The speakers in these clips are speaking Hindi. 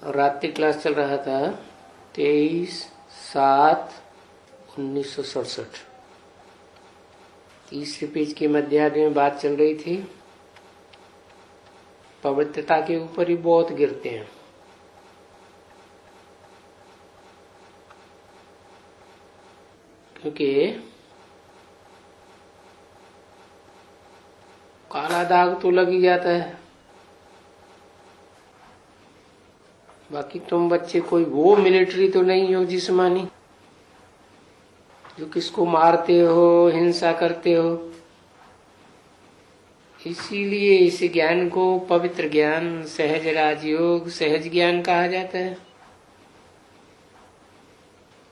और रात्रि क्लास चल रहा था 23/7/1967। तीसरे पेज के मध्यार्ध में बात चल रही थी। पवित्रता के ऊपर ही बहुत गिरते हैं। क्योंकि काला दाग तो लग ही जाता है। बाकी तुम बच्चे कोई वो मिलिट्री तो नहीं हो जिस्मानी जो किसको मारते हो, हिंसा करते हो। इसीलिए इस ज्ञान को पवित्र ज्ञान, सहज राजयोग, सहज ज्ञान कहा जाता है।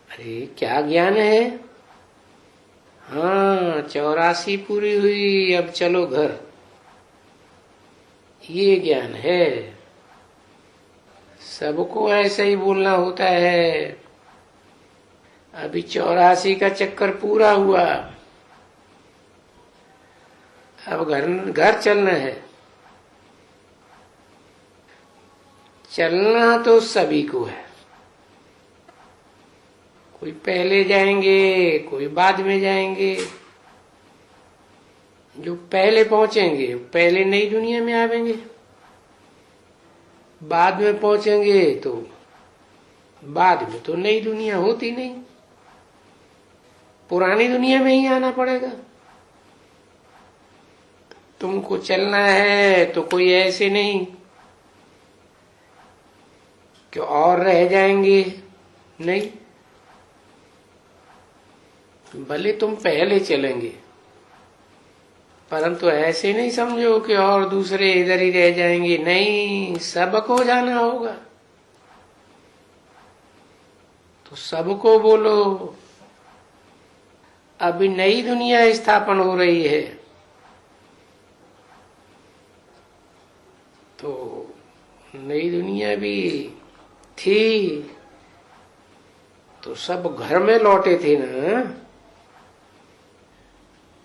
अरे क्या ज्ञान है। हाँ, 84 पूरी हुई, अब चलो घर, ये ज्ञान है। सबको ऐसा ही बोलना होता है। अभी 84 का चक्कर पूरा हुआ, अब घर चलना है। चलना तो सभी को है। कोई पहले जाएंगे, कोई बाद में जाएंगे। जो पहले पहुंचेंगे पहले नई दुनिया में आवेंगे, बाद में पहुंचेंगे तो बाद में तो नई दुनिया होती नहीं, पुरानी दुनिया में ही आना पड़ेगा। तुमको चलना है तो कोई ऐसे नहीं कि और रह जाएंगे, नहीं। भले तुम पहले चलेंगे, परंतु ऐसे नहीं समझो कि और दूसरे इधर ही रह जाएंगे। नहीं, सबको जाना होगा। तो सबको बोलो। अभी नई दुनिया स्थापन हो रही है, तो नई दुनिया भी थी तो सब घर में लौटे थे ना।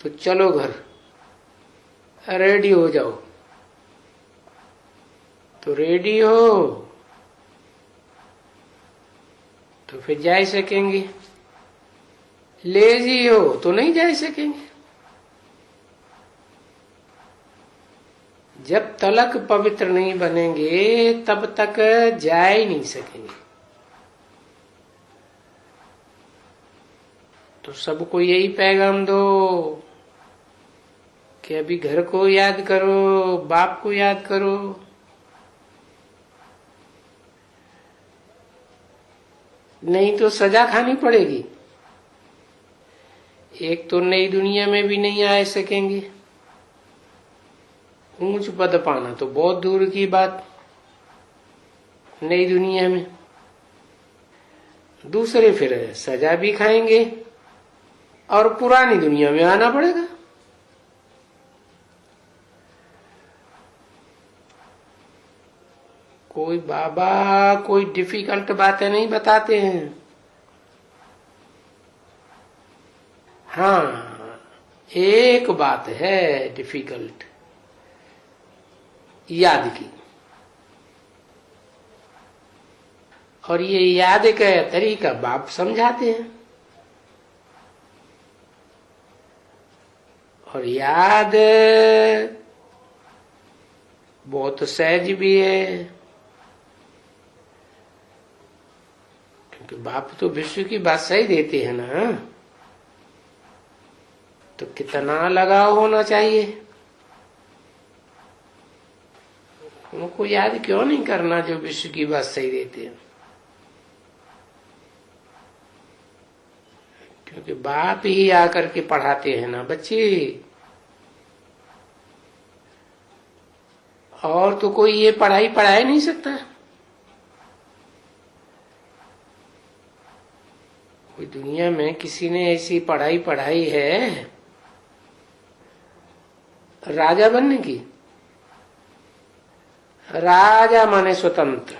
तो चलो घर, रेडी हो जाओ। तो रेडी हो तो फिर जा सकेंगे, लेजी हो तो नहीं जा सकेंगे। जब तलक पवित्र नहीं बनेंगे तब तक जा ही नहीं सकेंगे। तो सबको यही पैगाम दो कि अभी घर को याद करो, बाप को याद करो। नहीं तो सजा खानी पड़ेगी। एक तो नई दुनिया में भी नहीं आ सकेंगे, ऊंच पद पाना तो बहुत दूर की बात नई दुनिया में। दूसरे फिर सजा भी खाएंगे और पुरानी दुनिया में आना पड़ेगा। कोई बाबा कोई डिफिकल्ट बातें नहीं बताते हैं। हाँ, एक बात है डिफिकल्ट, याद की। और ये याद का तरीका बाप समझाते हैं। और याद बहुत सहज भी है, क्योंकि बाप तो विश्व की बात सही देते हैं ना। तो कितना लगाव होना चाहिए। उनको याद क्यों नहीं करना जो विश्व की बात सही देते हैं। क्योंकि बाप ही आकर के पढ़ाते हैं ना बच्चे। और तो कोई ये पढ़ाई पढ़ा ही नहीं सकता। कोई दुनिया में किसी ने ऐसी पढ़ाई पढ़ाई है राजा बनने की। राजा माने स्वतंत्र।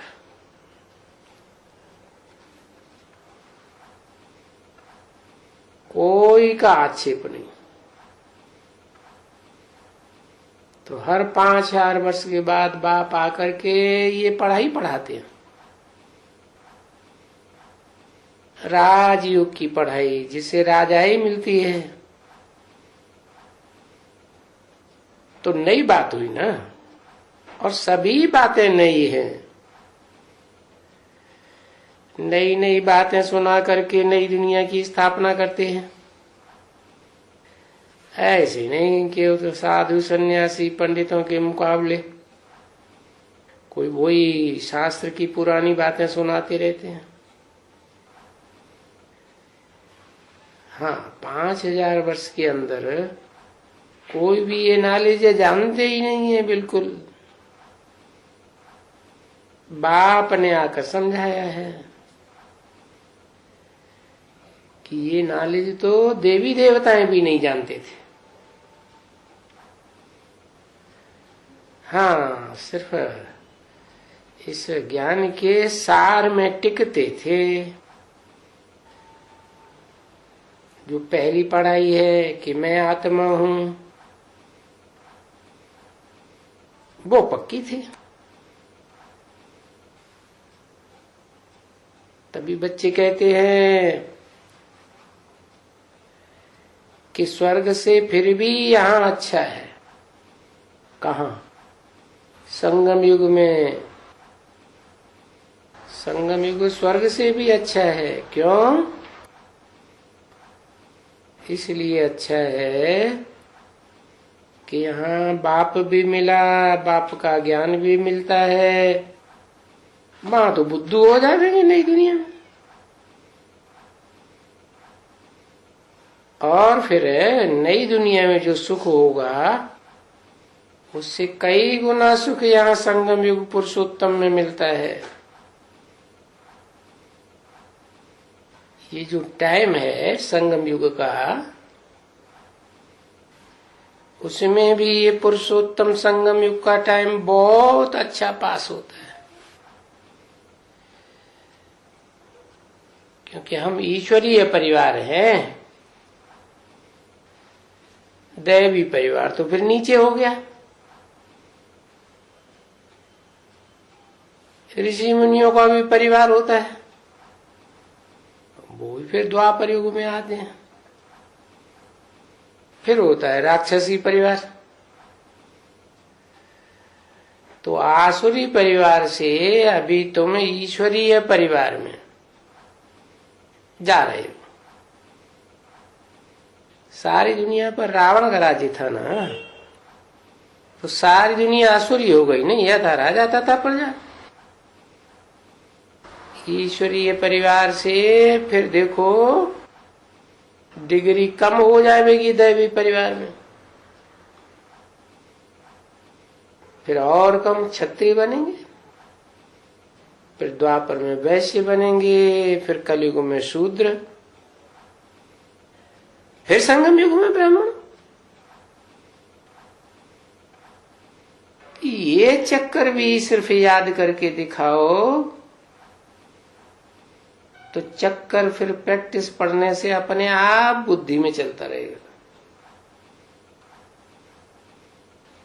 कोई का आक्षेप नहीं। तो हर 5000 वर्ष के बाद बाप आकर के ये पढ़ाई पढ़ाते हैं। राजयोग की पढ़ाई, जिससे राजाई मिलती है, तो नई बात हुई ना। और सभी बातें नई हैं। नई नई बातें सुना करके नई दुनिया की स्थापना करते हैं। ऐसे नहीं कि तो साधु सन्यासी पंडितों के मुकाबले कोई वही शास्त्र की पुरानी बातें सुनाते रहते हैं। हाँ, 5000 वर्ष के अंदर कोई भी ये नॉलेज जानते ही नहीं है बिल्कुल। बाप ने आकर समझाया है कि ये नॉलेज तो देवी देवताएं भी नहीं जानते थे। हाँ, सिर्फ इस ज्ञान के सार में टिकते थे। जो पहली पढ़ाई है कि मैं आत्मा हूं, वो पक्की थी। तभी बच्चे कहते हैं कि स्वर्ग से फिर भी यहां अच्छा है। कहां? संगम युग में। संगम युग स्वर्ग से भी अच्छा है। क्यों? इसलिए अच्छा है कि यहाँ बाप भी मिला, बाप का ज्ञान भी मिलता है। मां तो बुद्धू हो जाएंगे नई दुनिया में। और फिर नई दुनिया में जो सुख होगा उससे कई गुना सुख यहाँ संगम युग पुरुषोत्तम में मिलता है। ये जो टाइम है संगम युग का, उसमें भी ये पुरुषोत्तम संगम युग का टाइम बहुत अच्छा पास होता है। क्योंकि हम ईश्वरीय परिवार हैं। दैवी परिवार तो फिर नीचे हो गया। ऋषि मुनियों का भी परिवार होता है, वो भी फिर द्वापर युग में आते हैं। फिर होता है राक्षसी परिवार। तो आसुरी परिवार से अभी तुम ईश्वरीय परिवार में जा रहे हो। सारी दुनिया पर रावण का राज्य था ना, तो सारी दुनिया आसुरी हो गई नहीं। यह था राजा था प्रजा। ईश्वरीय परिवार से फिर देखो डिग्री कम हो जाएगी दैवी परिवार में, फिर और कम क्षत्रिय बनेंगे, फिर द्वापर में वैश्य बनेंगे, फिर कलयुग में शूद्र, फिर संगम युग में ब्राह्मण। ये चक्कर भी सिर्फ याद करके दिखाओ तो चक्कर फिर प्रैक्टिस पढ़ने से अपने आप बुद्धि में चलता रहेगा।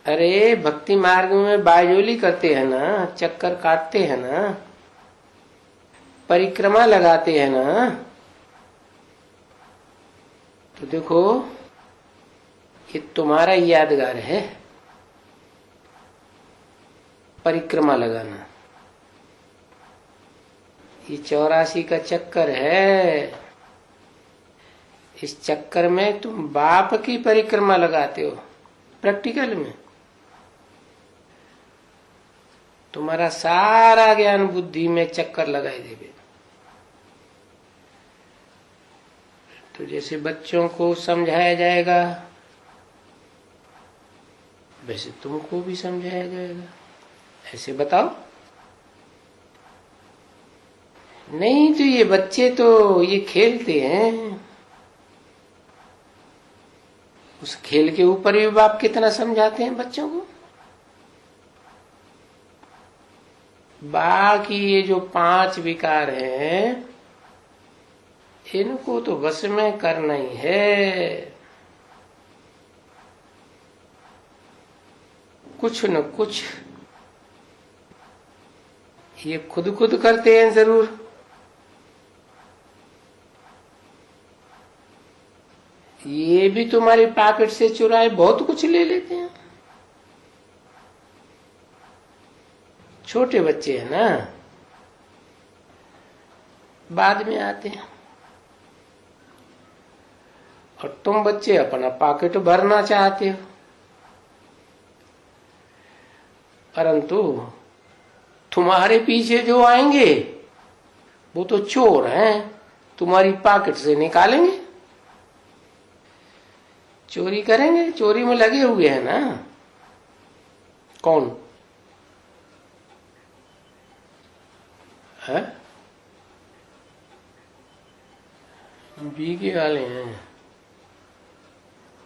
अरे भक्ति मार्ग में बायजोली करते हैं ना, चक्कर काटते हैं ना, परिक्रमा लगाते हैं ना, तो देखो ये तुम्हारा यादगार है परिक्रमा लगाना। ये 84 का चक्कर है। इस चक्कर में तुम बाप की परिक्रमा लगाते हो। प्रैक्टिकल में तुम्हारा सारा ज्ञान बुद्धि में चक्कर लगाई देवे। तो जैसे बच्चों को समझाया जाएगा वैसे तुमको भी समझाया जाएगा। ऐसे बताओ। नहीं तो ये बच्चे तो ये खेलते हैं, उस खेल के ऊपर भी बाप कितना समझाते हैं बच्चों को। बाकी ये जो 5 विकार हैं इनको तो बस में करना ही है। कुछ न कुछ ये खुद खुद करते हैं जरूर, भी तुम्हारी पॉकेट से चुराए बहुत कुछ ले लेते हैं। छोटे बच्चे हैं ना, बाद में आते हैं, और तुम बच्चे अपना पॉकेट भरना चाहते हो, परंतु तुम्हारे पीछे जो आएंगे वो तो चोर हैं, तुम्हारी पॉकेट से निकालेंगे, चोरी करेंगे, चोरी में लगे हुए हैं ना। कौन है? बीके वाले हैं।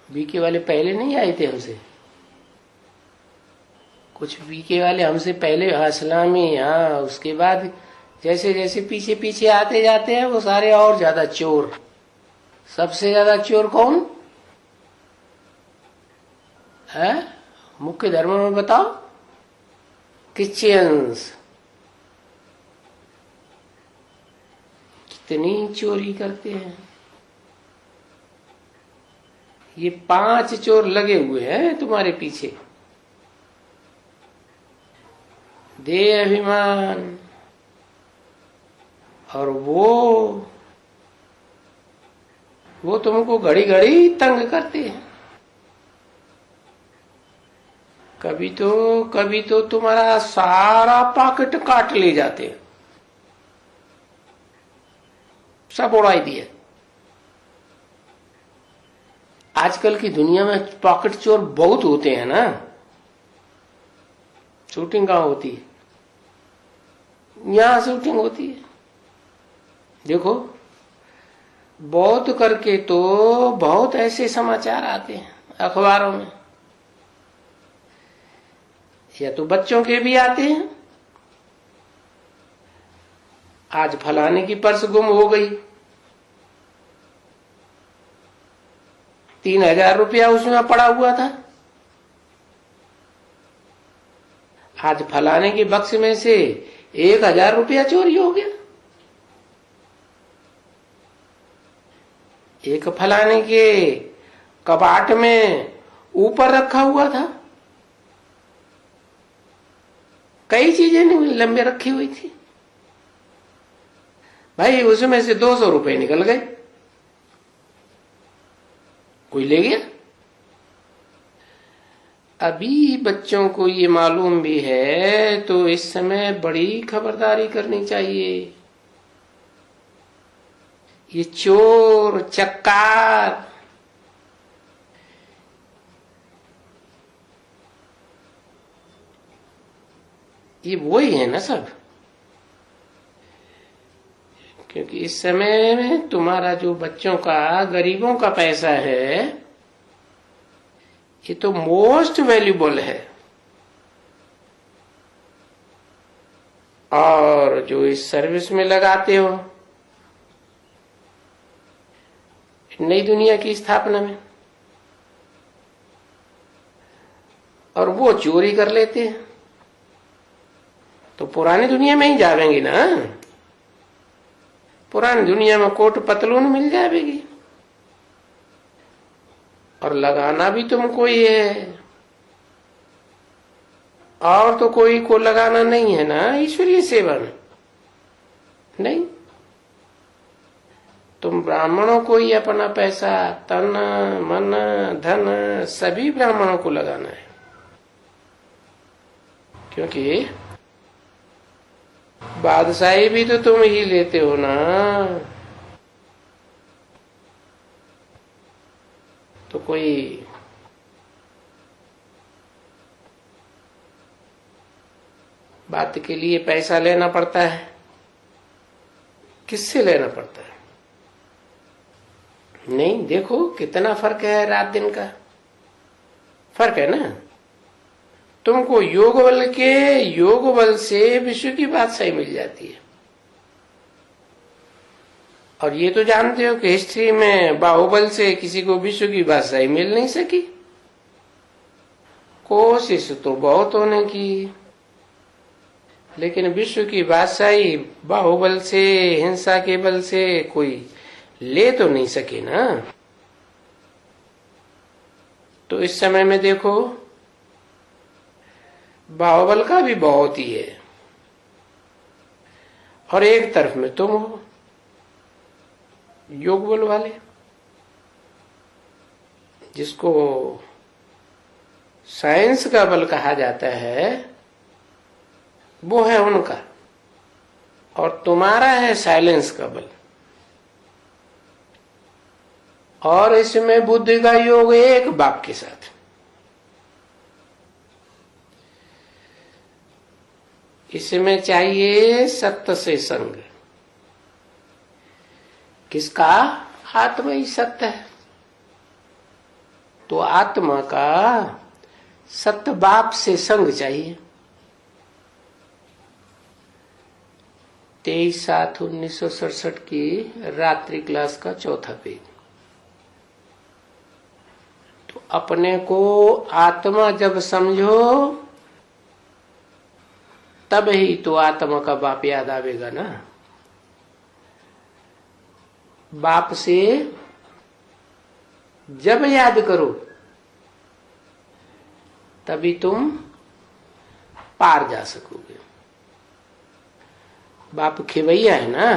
बीके वाले पहले नहीं आए थे हमसे, कुछ बीके वाले हमसे पहले असलामी, हाँ, उसके बाद जैसे जैसे पीछे पीछे आते जाते हैं वो सारे और ज्यादा चोर। सबसे ज्यादा चोर कौन है मुख्य धर्म में बताओ? क्रिश्चियंस। कितनी चोरी करते हैं। ये 5 चोर लगे हुए हैं तुम्हारे पीछे। देह अभिमान, और वो तुमको घड़ी घड़ी तंग करते हैं। कभी तो तुम्हारा सारा पॉकेट काट ले जाते हैं, सब उड़ाई दिए। आजकल की दुनिया में पॉकेट चोर बहुत होते हैं ना। शूटिंग कहाँ होती है? यहां शूटिंग होती है। देखो, बहुत करके तो बहुत ऐसे समाचार आते हैं अखबारों में, या तो बच्चों के भी आते हैं। आज फलाने की पर्स गुम हो गई, 3000 रुपया उसमें पड़ा हुआ था। आज फलाने के बक्स में से 1000 रुपया चोरी हो गया। एक फलाने के कबाट में ऊपर रखा हुआ था, कई चीजें लंबे रखी हुई थी भाई, उसमें से 200 रुपए निकल गए, कोई ले गया। अभी बच्चों को ये मालूम भी है तो इस समय बड़ी खबरदारी करनी चाहिए। ये चोर चक्कार, ये वही है ना सब। क्योंकि इस समय में तुम्हारा जो बच्चों का, गरीबों का पैसा है, ये तो मोस्ट वैल्यूबल है। और जो इस सर्विस में लगाते हो नई दुनिया की स्थापना में, और वो चोरी कर लेते हैं, तो पुरानी दुनिया में ही जावेंगे ना। पुरानी दुनिया में कोट पतलून मिल जाएगी, और लगाना भी तुमको ही है, और तो कोई को लगाना नहीं है ना ईश्वरीय सेवा में। नहीं, तुम ब्राह्मणों को ही अपना पैसा, तन मन धन सभी ब्राह्मणों को लगाना है। क्योंकि बादशाही भी तो तुम ही लेते हो ना। तो कोई बात के लिए पैसा लेना पड़ता है, किससे लेना पड़ता है? नहीं, देखो कितना फर्क है, रात दिन का फर्क है ना। तुमको योग बल से विश्व की बात सही मिल जाती है। और ये तो जानते हो कि हिस्ट्री में बाहुबल से किसी को विश्व की बात सही मिल नहीं सकी। कोशिश तो बहुत होने की, लेकिन विश्व की बादशाही बाहुबल से, हिंसा के बल से कोई ले तो नहीं सके ना। तो इस समय में देखो बाहुबल का भी बहुत ही है, और एक तरफ में तुम हो योग बल वाले, जिसको साइंस का बल कहा जाता है, वो है उनका, और तुम्हारा है साइलेंस का बल। और इसमें बुद्धि का योग एक बाप के साथ। इसमें चाहिए सत्य से संग। किसका? आत्मा ही सत्य है। तो आत्मा का सत्य बाप से संग चाहिए। 23/7/1967 की रात्रि क्लास का चौथा पेज। तो अपने को आत्मा जब समझो तब ही तो आत्मा का बाप याद आवेगा ना। बाप से जब याद करो तभी तुम पार जा सकोगे। बाप खेवैया है ना,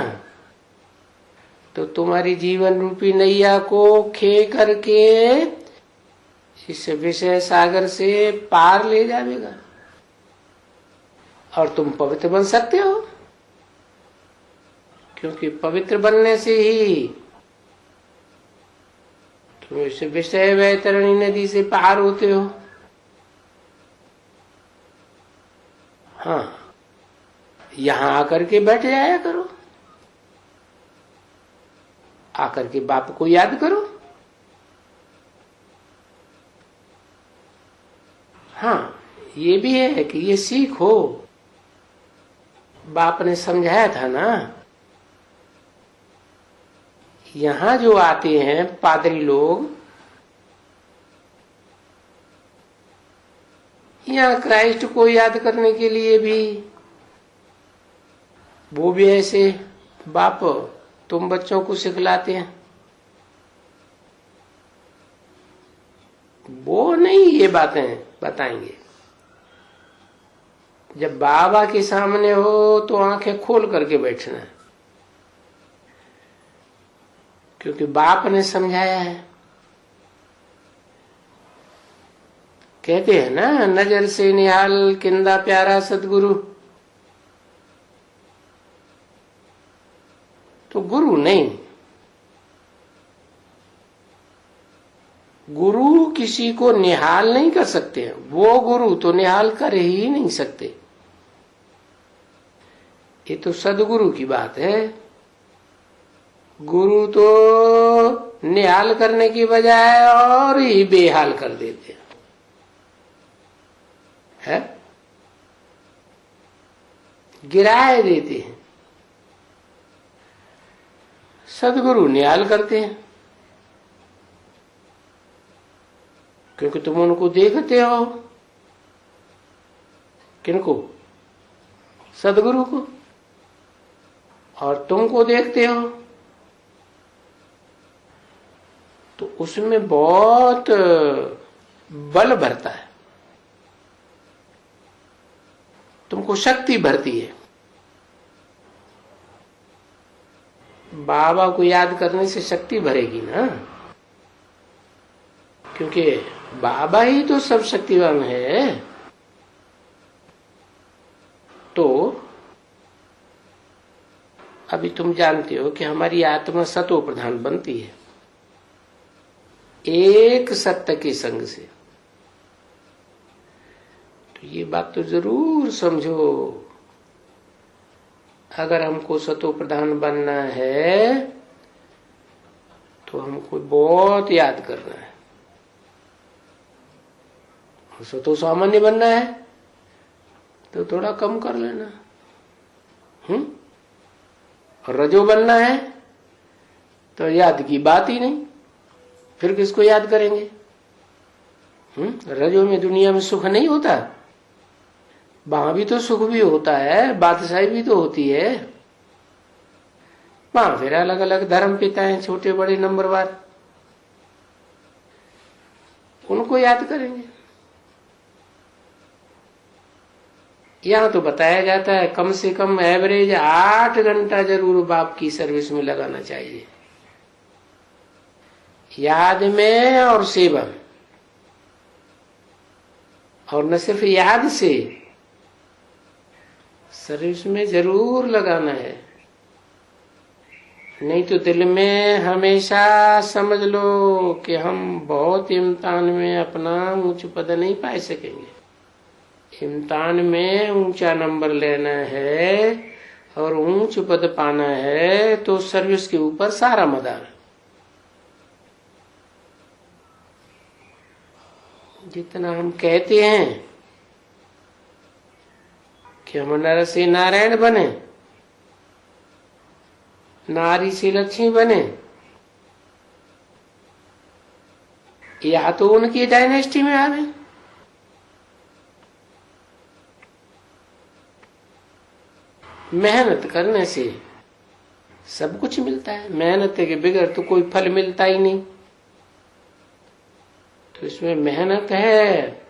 तो तुम्हारी जीवन रूपी नैया को खे करके इस विषय सागर से पार ले जाएगा, और तुम पवित्र बन सकते हो। क्योंकि पवित्र बनने से ही तुम इस विषय वैतरणी नदी से पार होते हो। हाँ, यहां आकर के बैठ जाया करो, आकर के बाप को याद करो। हाँ, ये भी है कि ये सीखो। बाप ने समझाया था ना, यहां जो आते हैं पादरी लोग, यहां क्राइस्ट को याद करने के लिए भी, वो भी ऐसे बाप तुम बच्चों को सिखलाते हैं। वो नहीं ये बातें बताएंगे। जब बाबा के सामने हो तो आंखें खोल करके बैठना है, क्योंकि बाप ने समझाया है। कहते हैं ना, नजर से निहाल किंदा प्यारा सतगुरु। तो गुरु नहीं, गुरु किसी को निहाल नहीं कर सकते हैं। वो गुरु तो निहाल कर ही नहीं सकते। ये तो सदगुरु की बात है। गुरु तो निहाल करने की बजाय और ही बेहाल कर देते हैं, गिराए देते हैं। सदगुरु निहाल करते हैं, क्योंकि तुम उनको देखते हो। किनको? सदगुरु को। और तुमको देखते हो, तो उसमें बहुत बल भरता है, तुमको शक्ति भरती है। बाबा को याद करने से शक्ति भरेगी ना, क्योंकि बाबा ही तो सब शक्तिवान है। तो अभी तुम जानते हो कि हमारी आत्मा सतो प्रधान बनती है एक सत्य के संग से। तो ये बात तो जरूर समझो, अगर हमको सतो प्रधान बनना है तो हमको बहुत याद करना है। सतो सामान्य बनना है तो थोड़ा कम कर लेना। और रजो बनना है तो याद की बात ही नहीं, फिर किसको याद करेंगे? रजो में दुनिया में सुख नहीं होता, वहां भी तो सुख भी होता है, बादशाही भी तो होती है। वहां फिर अलग अलग धर्म पिता हैं, छोटे बड़े नंबरवार। उनको याद करेंगे। यहाँ तो बताया जाता है कम से कम एवरेज 8 घंटा जरूर बाप की सर्विस में लगाना चाहिए, याद में और सेवा में। और न सिर्फ याद से, सर्विस में जरूर लगाना है। नहीं तो दिल में हमेशा समझ लो कि हम बहुत इम्तिहान में अपना ऊंच पद नहीं पा सकेंगे। इम्तिहान में ऊंचा नंबर लेना है और ऊंच पद पाना है तो सर्विस के ऊपर सारा मदार। जितना हम कहते हैं कि हम नर से नारायण बने, नारी से लक्ष्मी बने, या तो उनकी डायनेस्टी में आवे। मेहनत करने से सब कुछ मिलता है, मेहनत के बगैर तो कोई फल मिलता ही नहीं। तो इसमें मेहनत है,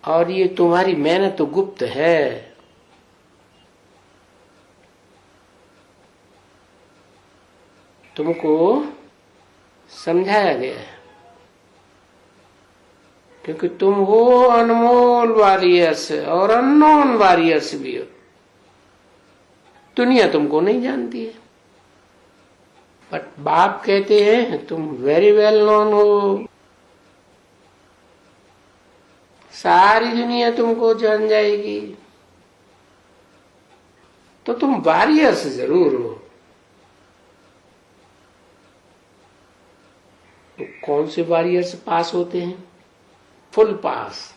और ये तुम्हारी मेहनत तो गुप्त है। तुमको समझाया गया है, क्योंकि तुम हो अनमोल वॉरियर्स और अननोन वॉरियर्स भी हो। दुनिया तुमको नहीं जानती है, बट बाप कहते हैं तुम वेरी वेल नोन हो। सारी दुनिया तुमको जान जाएगी, तो तुम वॉरियर्स जरूर हो। तो कौन से वॉरियर्स पास होते हैं? फुल पास।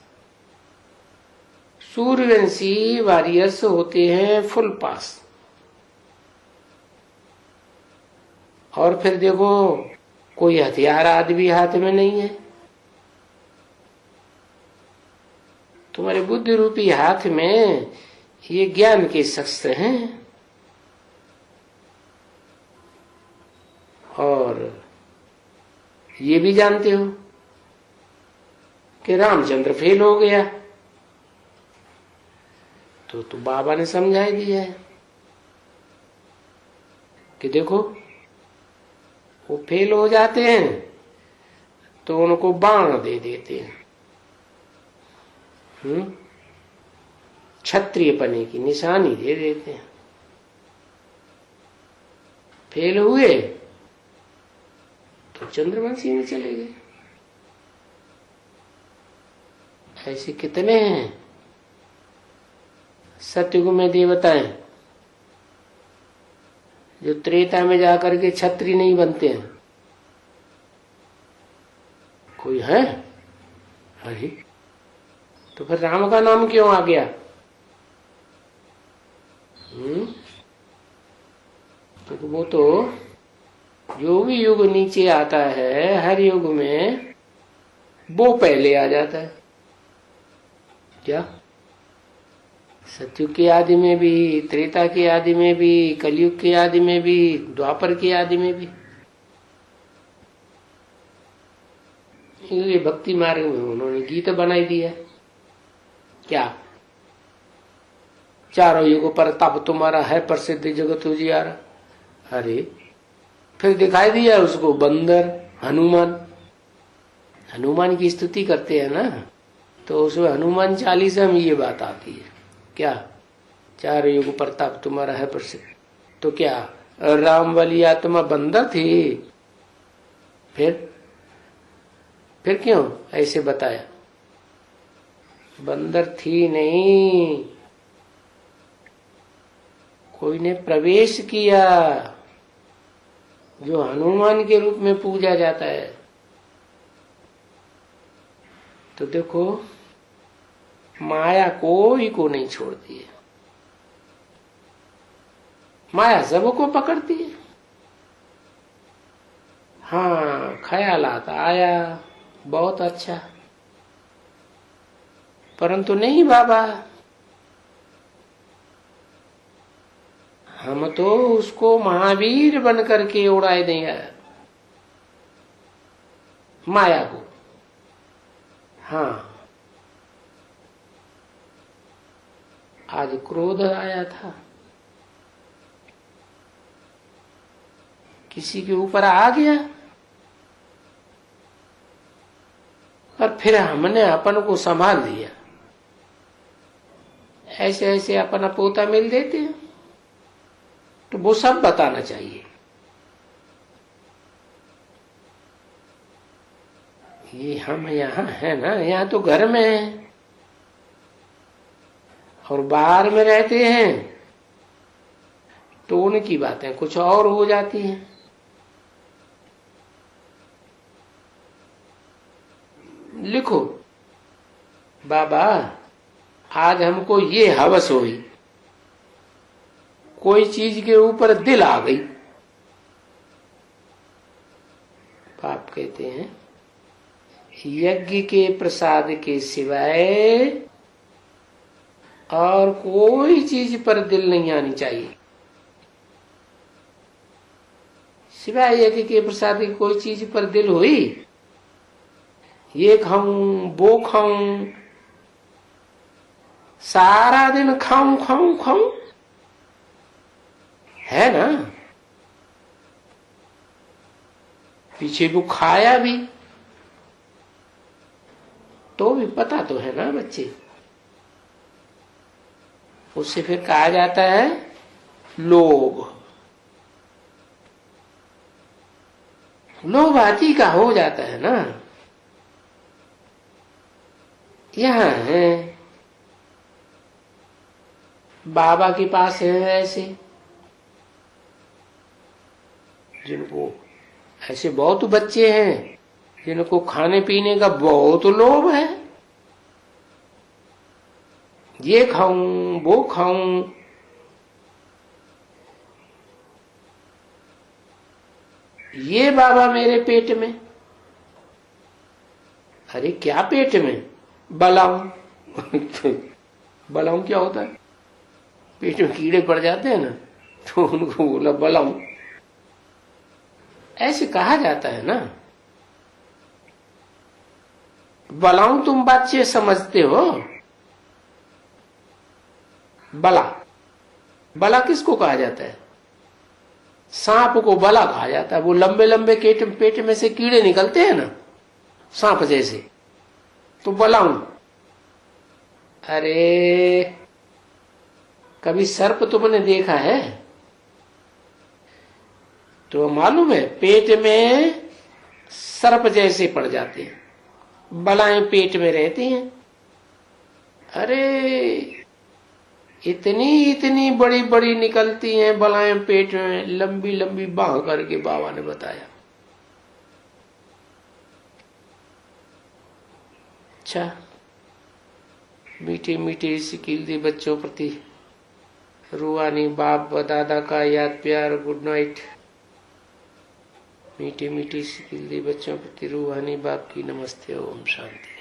सूर्यवंशी वॉरियर्स होते हैं फुल पास। और फिर देखो, कोई हथियार आदि भी हाथ में नहीं है। तुम्हारे बुद्धि रूपी हाथ में ये ज्ञान के शस्त्र हैं। और ये भी जानते हो कि रामचंद्र फेल हो गया, तो बाबा ने समझा दिया है कि देखो वो फेल हो जाते हैं तो उनको बाण दे देते हैं, क्षत्रिय पने की निशानी दे देते हैं। फेल हुए तो चंद्रवंशी में चले गए। ऐसे कितने हैं सतयुग में देवताएं जो त्रेता में जाकर के छत्री नहीं बनते हैं? कोई है? अरे तो फिर राम का नाम क्यों आ गया? तो वो तो जो भी युग नीचे आता है, हर युग में वो पहले आ जाता है। क्या? सतयुग के आदि में भी, त्रेता के आदि में भी, कलयुग के आदि में भी, द्वापर के आदि में भी। ये भक्ति मार्ग में उन्होंने गीत बनाई दिया। क्या? चारों युगों पर तप तुम्हारा है प्रसिद्ध जगत उजियारा। अरे फिर दिखाई दिया उसको बंदर, हनुमान। हनुमान की स्तुति करते हैं ना, तो उसमें हनुमान चालीसा में ये बात आती है। क्या? चार युग प्रताप तुम्हारा है प्रसिद्ध। तो क्या राम वाली आत्मा बंदर थी? फिर क्यों ऐसे बताया? बंदर थी नहीं, कोई ने प्रवेश किया जो हनुमान के रूप में पूजा जाता है। तो देखो, माया कोई को नहीं छोड़ती है, माया सबको पकड़ती है। हाँ, ख्याल आता आया, बहुत अच्छा, परंतु नहीं बाबा, हम तो उसको महावीर बन करके उड़ाए देंगे माया को। हाँ, आज क्रोध आया था, किसी के ऊपर आ गया, पर फिर हमने अपन को संभाल लिया। ऐसे ऐसे अपना पोता मिल देते हैं, तो वो सब बताना चाहिए। ये हम यहाँ है ना, यहाँ तो घर में है, और बाहर में रहते हैं तो उनकी बातें कुछ और हो जाती हैं। लिखो, बाबा आज हमको ये हवस हुई, कोई चीज के ऊपर दिल आ गई। बाप कहते हैं यज्ञ के प्रसाद के सिवाय और कोई चीज पर दिल नहीं आनी चाहिए। सिवाय यज्ञ के प्रसाद की कोई चीज पर दिल हुई, ये खाऊं वो खाऊं, सारा दिन खाऊं खाऊं खाऊं, है ना। पीछे वो खाया भी तो भी पता तो है ना बच्चे। उससे फिर कहा जाता है लोभ। लोभ आदि का हो जाता है ना। यहाँ है, बाबा के पास है ऐसे, जिनको ऐसे बहुत बच्चे हैं जिनको खाने पीने का बहुत लोभ है। ये खाऊं वो खाऊं, ये बाबा मेरे पेट में। अरे क्या पेट में? बलाऊं। बलाऊं क्या होता है? पेट में कीड़े पड़ जाते हैं ना, तो उनको बोला बलाऊं। ऐसे कहा जाता है ना। बलाऊं तुम बच्चे समझते हो। बला, बला किसको कहा जाता है? सांप को बला कहा जाता है। वो लंबे लंबे पेट में से कीड़े निकलते हैं ना, सांप जैसे, तो बलाऊं। अरे कभी सर्प तुमने देखा है? तो मालूम है पेट में सर्प जैसे पड़ जाते हैं, बलाएं पेट में रहती हैं। अरे इतनी इतनी बड़ी बड़ी निकलती हैं बलाएं पेट में, लंबी लंबी बाह करके बाबा ने बताया। अच्छा, मीठे मीठे सिकील दे बच्चों प्रति रूहानी बाप व दादा का याद प्यार। Good night. मीठे मीठे सिकील दे बच्चों प्रति रूहानी बाप की नमस्ते। ओम शांति।